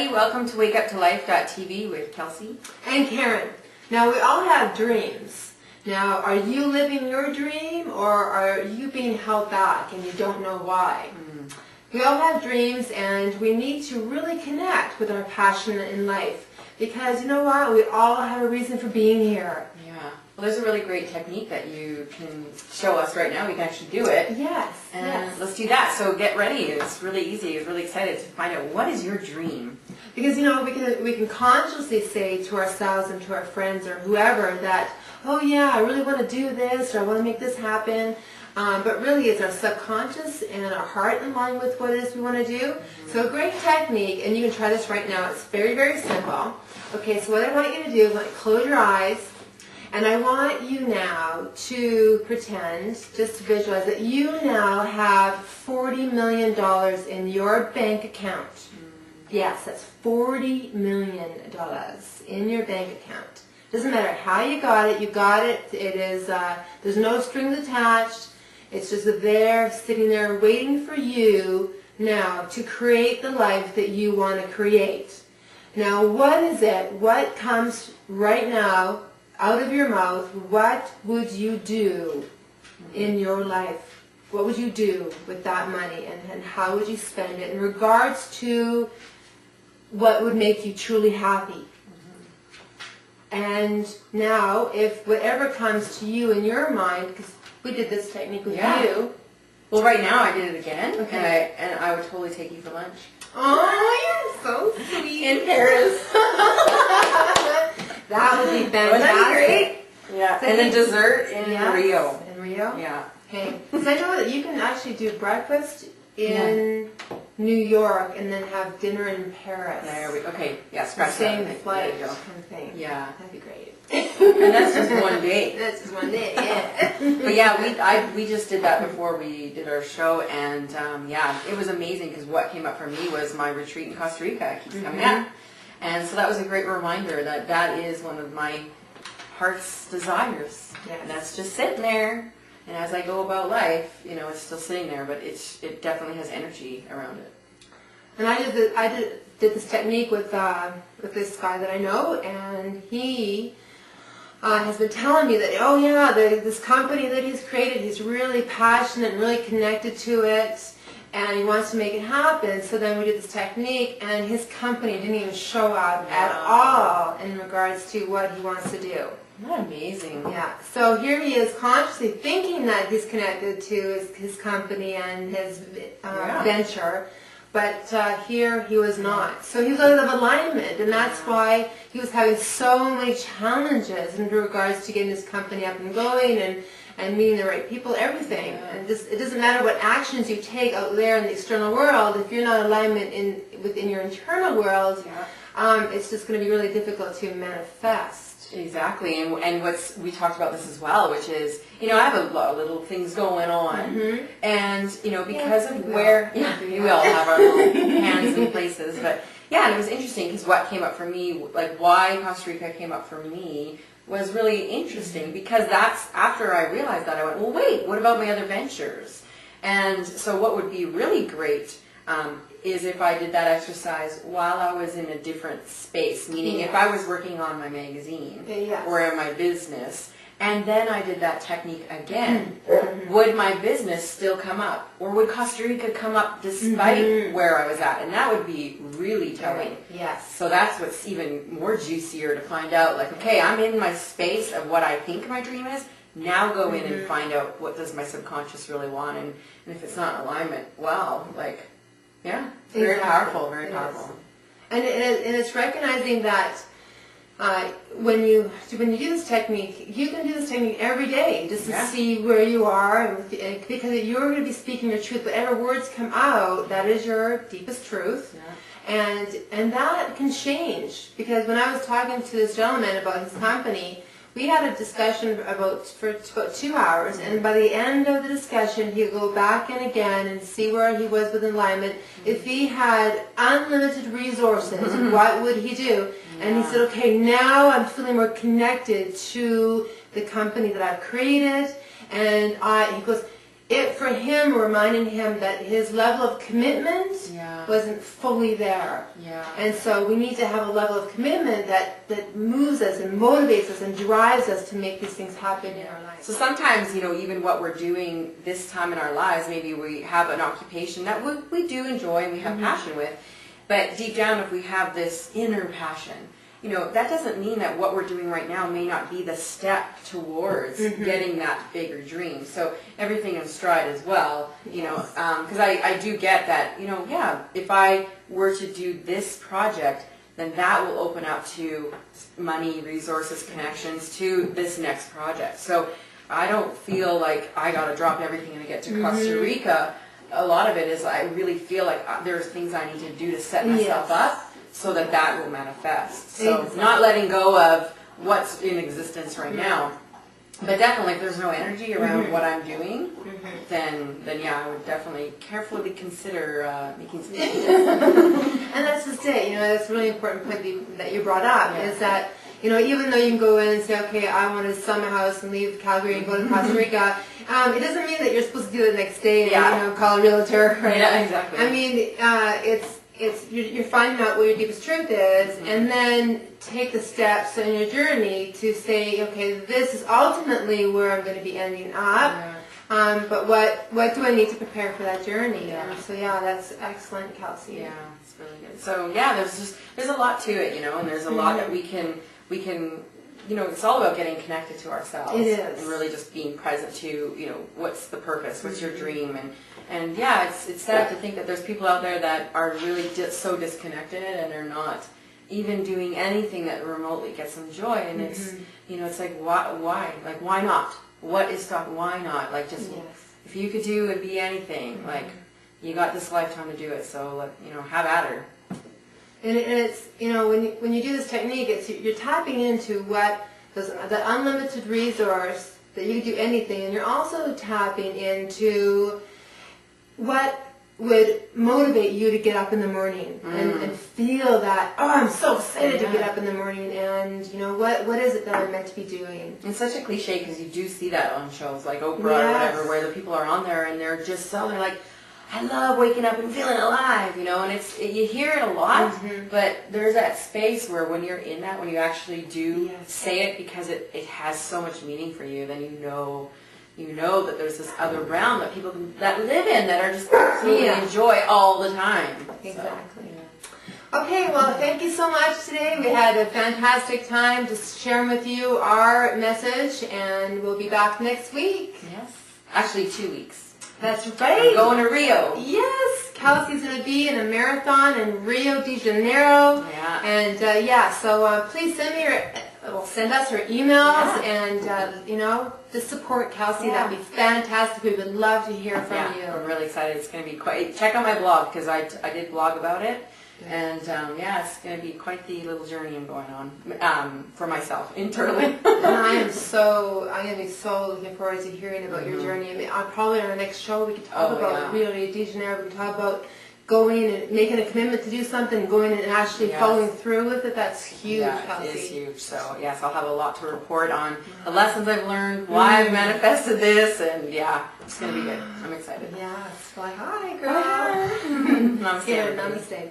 everybody. Welcome to WakeUpToLife.tv with Kelsey and Karen. Now, we all have dreams. Now, are you living your dream, or are you being held back and you don't know why? We all have dreams, and we need to really connect with our passion in life, because you know what? We all have a reason for being here. Yeah. Well, there's a really great technique that you can show us right now. We can actually do it. Yes. And let's do that. So get ready. It's really easy. I'm really excited to find out what is your dream. Because, you know, we can consciously say to ourselves and to our friends or whoever that, oh yeah, I really want to do this, or I want to make this happen. But really, it's our subconscious and our heart in line with what it is we want to do. So a great technique, and you can try this right now. It's very, very simple. Okay, so what I want you to do is close your eyes, and I want you now to pretend, just to visualize that you now have $40 million in your bank account. Yes, that's $40 million in your bank account. Doesn't matter how you got it. You got it. It is. There's no strings attached. It's just there, sitting there, waiting for you now to create the life that you want to create. Now, what is it? What comes right now out of your mouth? What would you do in your life? What would you do with that money, and how would you spend it in regards to what would make you truly happy? And now, if whatever comes to you in your mind, because we did this technique with you. Well, right now I did it again, okay. and I would totally take you for lunch. Oh, you're so sweet. In Paris. That would be fantastic. Wouldn't that be great? Yeah. And then dessert in Rio. In Rio? Yeah. Okay. So I know that you can actually do breakfast in New York and then have dinner in Paris. Okay. Yeah. Scratch same that. flight kind of thing. Yeah. That'd be great. And that's just one day. That's just one day. Yeah. But yeah, we just did that before we did our show, and it was amazing because what came up for me was my retreat in Costa Rica keeps coming up, and so that was a great reminder that that is one of my heart's desires. Yes. And that's just sitting there, and as I go about life, you know, it's still sitting there, but it definitely has energy around it. And I did this technique with this guy that I know, and he has been telling me that, oh yeah, this company that he's created, he's really passionate and really connected to it, and he wants to make it happen. So then we did this technique, and his company didn't even show up at all in regards to what he wants to do. Isn't that amazing? Yeah. So here he is consciously thinking that he's connected to his company and his venture. But here he was not. So he was out of alignment, and that's why he was having so many challenges in regards to getting his company up and going and meeting the right people, everything. And it doesn't matter what actions you take out there in the external world, if you're not in alignment within your internal world, it's just going to be really difficult to manifest. Exactly, and we talked about this as well, which is, you know, I have a lot of little things going on, and, you know, because of where, we all have our little hands in places, but, and it was interesting, because what came up for me, like, why Costa Rica came up for me was really interesting, because that's, after I realized that, I went, well, wait, what about my other ventures? And so what would be really great is if I did that exercise while I was in a different space, meaning if I was working on my magazine or in my business, and then I did that technique again, would my business still come up? Or would Costa Rica come up despite where I was at? And that would be really telling. Yes. So that's what's even more juicier to find out, like, okay, I'm in my space of what I think my dream is. Now go in and find out what does my subconscious really want, and if it's not in alignment, wow, like, very powerful, very powerful. And it's recognizing that when you do this technique, you can do this technique every day just to see where you are, because you're going to be speaking your truth. Whatever words come out, that is your deepest truth. And that can change, because when I was talking to this gentleman about his company, we had a discussion for about 2 hours, and by the end of the discussion, he'd go back in again and see where he was with alignment. If he had unlimited resources, what would he do? And he said, okay, now I'm feeling more connected to the company that I've created, and he goes, it for him, reminding him that his level of commitment wasn't fully there. Yeah. And so we need to have a level of commitment that moves us and motivates us and drives us to make these things happen in our lives. So sometimes, even what we're doing this time in our lives, maybe we have an occupation that we do enjoy and we have passion with, but deep down, if we have this inner passion, that doesn't mean that what we're doing right now may not be the step towards getting that bigger dream. So everything in stride as well, because I do get that, if I were to do this project, then that will open up to money, resources, connections to this next project. So I don't feel like I got to drop everything and get to Costa Rica. A lot of it is I really feel like there's things I need to do to set myself up so that will manifest. So not letting go of what's in existence right now. But definitely if there's no energy around what I'm doing, then yeah, I would definitely carefully consider making some changes. And that's just it, that's a really important point that you brought up, is that, even though you can go in and say, okay, I want to sell my house and leave Calgary and go to Costa Rica, it doesn't mean that you're supposed to do it the next day and, call a realtor. Right? Yeah, exactly. I mean, you're finding out what your deepest truth is, and then take the steps in your journey to say, okay, this is ultimately where I'm going to be ending up. But what do I need to prepare for that journey? And so that's excellent, Kelsey. Yeah, it's really good. So there's a lot to it, and there's a lot that we can it's all about getting connected to ourselves. It is. And really just being present to, what's the purpose, what's your dream, and it's sad to think that there's people out there that are really just so disconnected and are not even doing anything that remotely gets them joy, and it's, it's like, why? Like, why not? What is stopping? Why not? Like, just, if you could do and be anything, like, you got this lifetime to do it, so, have at her. And it's, when you do this technique, you're tapping into the unlimited resource that you can do anything, and you're also tapping into what would motivate you to get up in the morning and feel that, I'm so excited to get up in the morning, and what is it that I'm meant to be doing? It's such a cliche because you do see that on shows like Oprah or whatever, where the people are on there and they're just they're like, I love waking up and feeling alive, and you hear it a lot, but there's that space where when you're in that, when you actually do say it because it has so much meaning for you, then you know that there's this other realm that people that live in that are just absolutely enjoy all the time. Exactly. So. Okay, well, thank you so much today. We had a fantastic time just sharing with you our message, and we'll be back next week. Yes. Actually, 2 weeks. That's right. We're going to Rio. Yes. Kelsey's going to be in a marathon in Rio de Janeiro. Yeah. And so please send us her emails and, just support Kelsey. That'd be fantastic. We would love to hear from you. I'm really excited. It's going to be check out my blog because I did blog about it. And it's going to be quite the little journey I'm going on for myself internally. And I'm going to be so looking forward to hearing about your journey. I mean, probably on our next show we could talk about Rio de Janeiro. We could talk about going and making a commitment to do something, going and actually following through with it. That's huge, Kelsey. It is huge. So yes, I'll have a lot to report on the lessons I've learned, why I've manifested this, and it's going to be good. I'm excited. Yes. Fly high, girl. Namaste. Namaste.